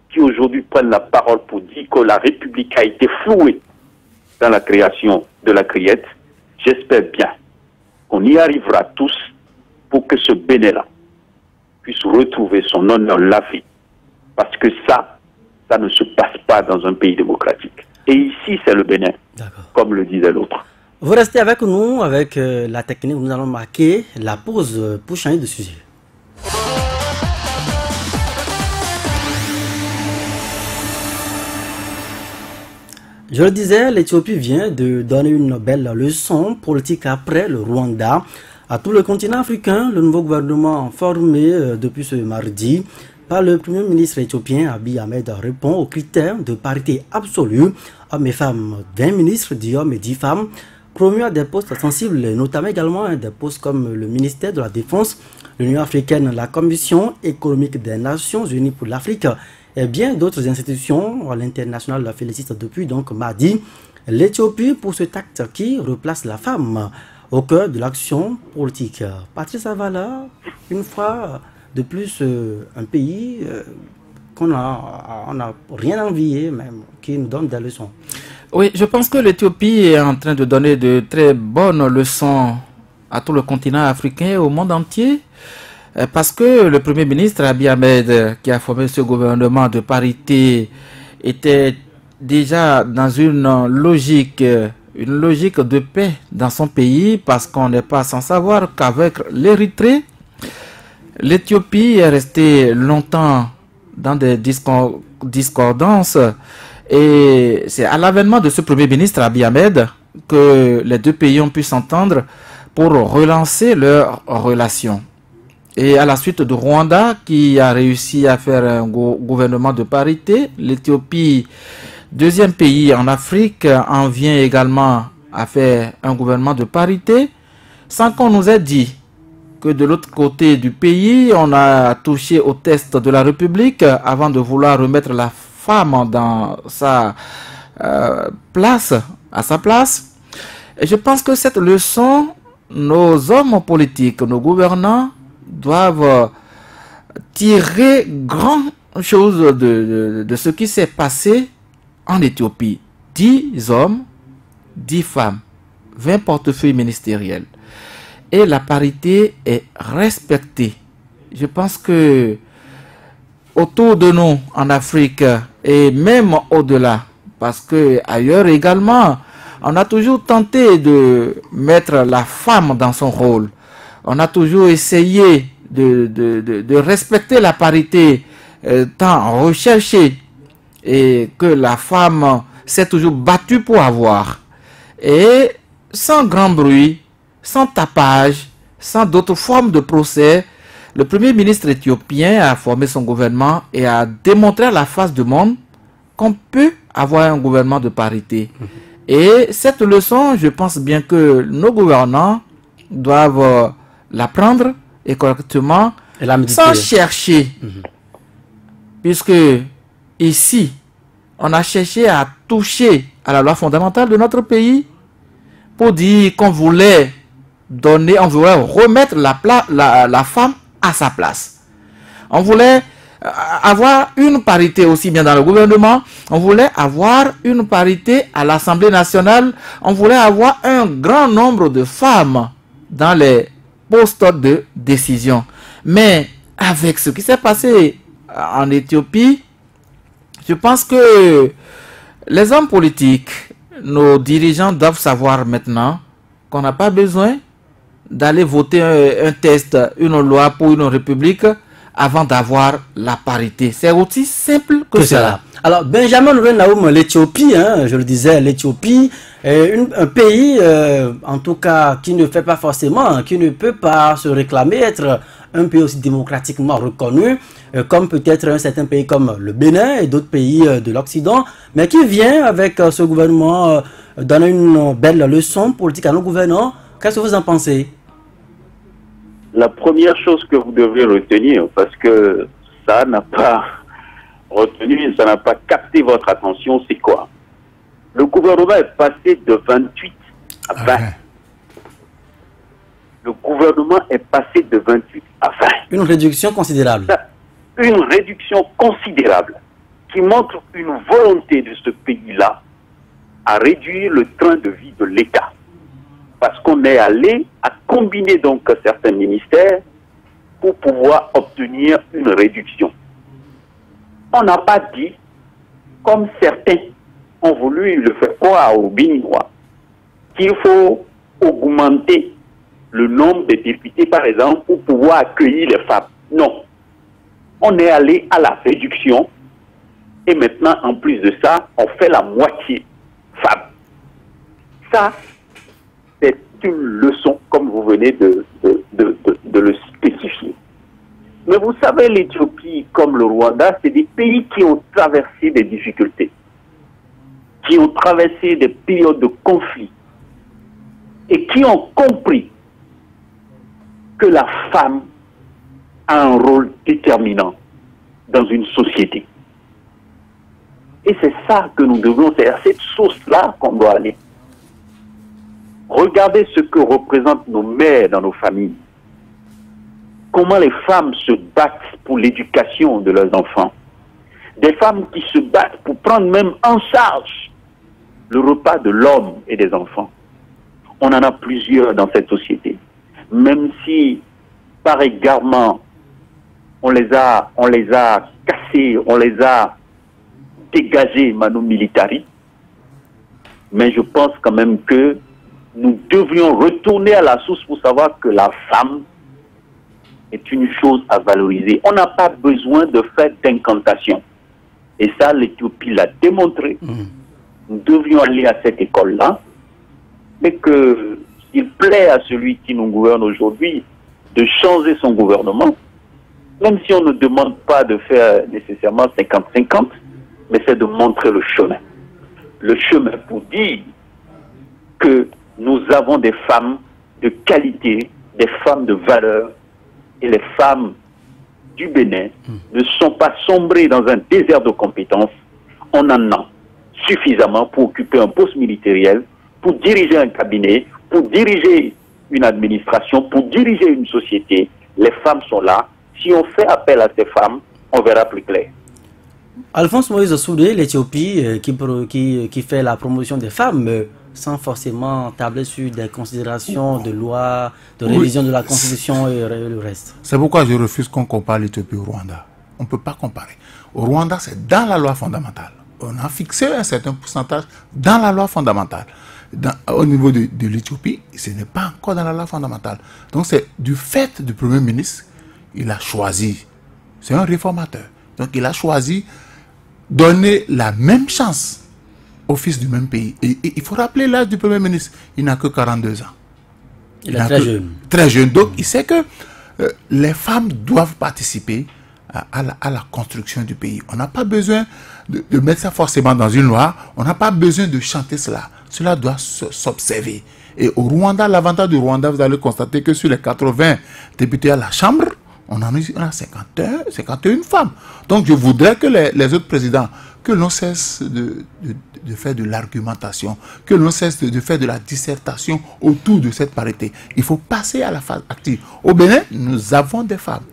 Speaker 5: qui aujourd'hui prennent la parole pour dire que la République a été flouée dans la création de la criette. J'espère bien qu'on y arrivera tous pour que ce Bénin-là puisse retrouver son honneur lavé. Parce que ça ne se passe pas dans un pays démocratique. Et ici, c'est le Bénin, comme le disait l'autre.
Speaker 1: Vous restez avec nous, avec la technique, nous allons marquer la pause pour changer de sujet. Je le disais, l'Éthiopie vient de donner une belle leçon politique après le Rwanda. À tout le continent africain, le nouveau gouvernement formé depuis ce mardi par le Premier ministre éthiopien Abiy Ahmed répond aux critères de parité absolue. Hommes et femmes, 20 ministres, 10 hommes et 10 femmes, promus à des postes sensibles, notamment également des postes comme le ministère de la Défense, l'Union africaine, la Commission économique des Nations Unies pour l'Afrique et bien d'autres institutions à l'international la félicitent depuis donc mardi l'Éthiopie pour cet acte qui replace la femme au cœur de l'action politique. Patrice Avala, une fois de plus un pays on n'a rien envié même, qui nous donne des leçons.
Speaker 4: Oui, je pense que l'Éthiopie est en train de donner de très bonnes leçons à tout le continent africain et au monde entier. Parce que le Premier ministre Abiy Ahmed, qui a formé ce gouvernement de parité, était déjà dans une logique de paix dans son pays, parce qu'on n'est pas sans savoir qu'avec l'Érythrée, l'Éthiopie est restée longtemps dans des discordances. Et c'est à l'avènement de ce Premier ministre Abiy Ahmed que les deux pays ont pu s'entendre pour relancer leurs relations. Et à la suite de Rwanda, qui a réussi à faire un gouvernement de parité, l'Éthiopie, deuxième pays en Afrique, en vient également à faire un gouvernement de parité, sans qu'on nous ait dit que de l'autre côté du pays, on a touché au test de la République avant de vouloir remettre la femme dans sa place, à sa place. Et je pense que cette leçon, nos hommes politiques, nos gouvernants doivent tirer grand chose de ce qui s'est passé en Éthiopie. 10 hommes, 10 femmes, 20 portefeuilles ministériels. Et la parité est respectée. Je pense que autour de nous en Afrique et même au-delà, parce que ailleurs également, on a toujours tenté de mettre la femme dans son rôle. On a toujours essayé de respecter la parité, tant recherché, et que la femme s'est toujours battue pour avoir. Et sans grand bruit, sans tapage, sans d'autres formes de procès, le premier ministre éthiopien a formé son gouvernement et a démontré à la face du monde qu'on peut avoir un gouvernement de parité. Et cette leçon, je pense bien que nos gouvernants doivent l'apprendre et correctement,
Speaker 1: et
Speaker 4: sans chercher. Puisque ici, on a cherché à toucher à la loi fondamentale de notre pays pour dire qu'on voulait donner, on voulait remettre la femme à sa place. On voulait avoir une parité aussi bien dans le gouvernement, on voulait avoir une parité à l'Assemblée nationale, on voulait avoir un grand nombre de femmes dans les postes de décision. Mais avec ce qui s'est passé en Éthiopie, je pense que les hommes politiques, nos dirigeants doivent savoir maintenant qu'on n'a pas besoin d'aller voter un test, une loi pour une république avant d'avoir la parité. C'est aussi simple que cela.
Speaker 1: Alors, Benjamin Naoum, l'Éthiopie, hein, je le disais, l'Éthiopie est un pays, en tout cas, qui ne fait pas forcément, qui ne peut pas se réclamer être un pays aussi démocratiquement reconnu, comme peut-être un certain pays comme le Bénin et d'autres pays de l'Occident, mais qui vient avec ce gouvernement donner une belle leçon politique à nos gouvernants. Qu'est-ce que vous en pensez?
Speaker 5: La première chose que vous devez retenir, parce que ça n'a pas retenu, ça n'a pas capté votre attention, c'est quoi? Le gouvernement est passé de 28 à 20. Le gouvernement est passé de 28 à 20.
Speaker 1: Une réduction considérable.
Speaker 5: Une réduction considérable qui montre une volonté de ce pays-là à réduire le train de vie de l'État. Parce qu'on est allé à combiner donc certains ministères pour pouvoir obtenir une réduction. On n'a pas dit, comme certains ont voulu le faire croire aux Béninois, qu'il faut augmenter le nombre de députés, par exemple, pour pouvoir accueillir les femmes. Non. On est allé à la réduction et maintenant, en plus de ça, on fait la moitié femmes. Ça, c'est une leçon, comme vous venez de le spécifier. Mais vous savez, l'Éthiopie, comme le Rwanda, c'est des pays qui ont traversé des difficultés, qui ont traversé des périodes de conflit et qui ont compris que la femme a un rôle déterminant dans une société. Et c'est ça que nous devons faire, cette source-là qu'on doit aller. Regardez ce que représentent nos mères dans nos familles. Comment les femmes se battent pour l'éducation de leurs enfants. Des femmes qui se battent pour prendre même en charge le repas de l'homme et des enfants. On en a plusieurs dans cette société. Même si, par égarement, on les a cassés, on les a dégagés, manu militari. Mais je pense quand même que nous devrions retourner à la source pour savoir que la femme est une chose à valoriser. On n'a pas besoin de faire d'incantation. Et ça, l'Éthiopie l'a démontré. Nous devrions aller à cette école-là mais qu'il plaît à celui qui nous gouverne aujourd'hui de changer son gouvernement, même si on ne demande pas de faire nécessairement 50-50, mais c'est de montrer le chemin. Le chemin pour dire que nous avons des femmes de qualité, des femmes de valeur, et les femmes du Bénin ne sont pas sombrées dans un désert de compétences. On en a suffisamment pour occuper un poste ministériel, pour diriger un cabinet, pour diriger une administration, pour diriger une société. Les femmes sont là. Si on fait appel à ces femmes, on verra plus clair.
Speaker 1: Alphonse Moïse Soudé, l'Éthiopie, qui fait la promotion des femmes, sans forcément tabler sur des considérations de loi, de révision de la Constitution et le reste.
Speaker 3: C'est pourquoi je refuse qu'on compare l'Éthiopie au Rwanda. On ne peut pas comparer. Au Rwanda, c'est dans la loi fondamentale. On a fixé un certain pourcentage dans la loi fondamentale. Au niveau de l'Éthiopie, ce n'est pas encore dans la loi fondamentale. Donc c'est du fait du Premier ministre, il a choisi, c'est un réformateur, donc il a choisi donner la même chance aux fils du même pays. Et il faut rappeler l'âge du Premier ministre, il n'a que 42 ans.
Speaker 1: Il est très jeune.
Speaker 3: Très jeune, donc il sait que les femmes doivent participer à la construction du pays. On n'a pas besoin de mettre ça forcément dans une loi, on n'a pas besoin de chanter cela. Cela doit s'observer. Et au Rwanda, l'avantage du Rwanda, vous allez constater que sur les 80 députés à la Chambre, on a 51 femmes. Donc je voudrais que les autres présidents, que l'on cesse de faire de l'argumentation, que l'on cesse de faire de la dissertation autour de cette parité. Il faut passer à la phase active. Au Bénin, nous avons des femmes.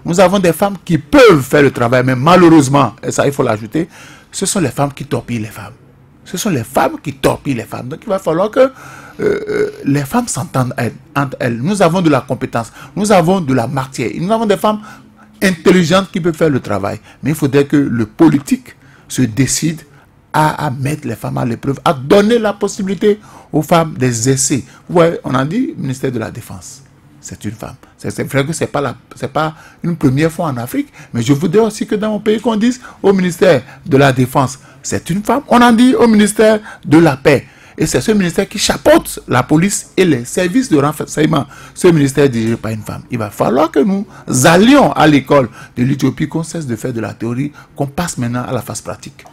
Speaker 3: Nous avons des femmes qui peuvent faire le travail, mais malheureusement, et ça il faut l'ajouter, ce sont les femmes qui torpillent les femmes. Ce sont les femmes qui torpillent les femmes. Donc il va falloir que les femmes s'entendent entre elles. Nous avons de la compétence, nous avons de la matière, nous avons des femmes intelligentes qui peuvent faire le travail. Mais il faudrait que le politique se décide à mettre les femmes à l'épreuve, à donner la possibilité aux femmes des essais. Vous voyez, on a dit ministère de la Défense. C'est une femme. C'est vrai que ce n'est pas une première fois en Afrique, mais je voudrais aussi que dans mon pays, qu'on dise au ministère de la Défense, c'est une femme. On en dit au ministère de la Paix. Et c'est ce ministère qui chapeaute la police et les services de renseignement. Ce ministère est dirigé par une femme. Il va falloir que nous allions à l'école de l'Éthiopie, qu'on cesse de faire de la théorie, qu'on passe maintenant à la phase pratique.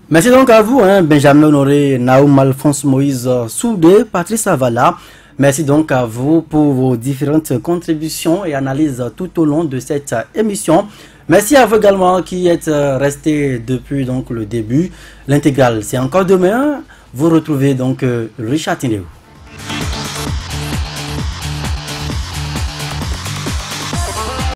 Speaker 1: Merci donc à vous, Benjamin Honoré, Naoum Alphonse Moïse Soudé, Patrice Avala. Merci donc à vous pour vos différentes contributions et analyses tout au long de cette émission. Merci à vous également qui êtes restés depuis donc le début. L'intégrale, c'est encore demain. Vous retrouvez donc Richard Tineo.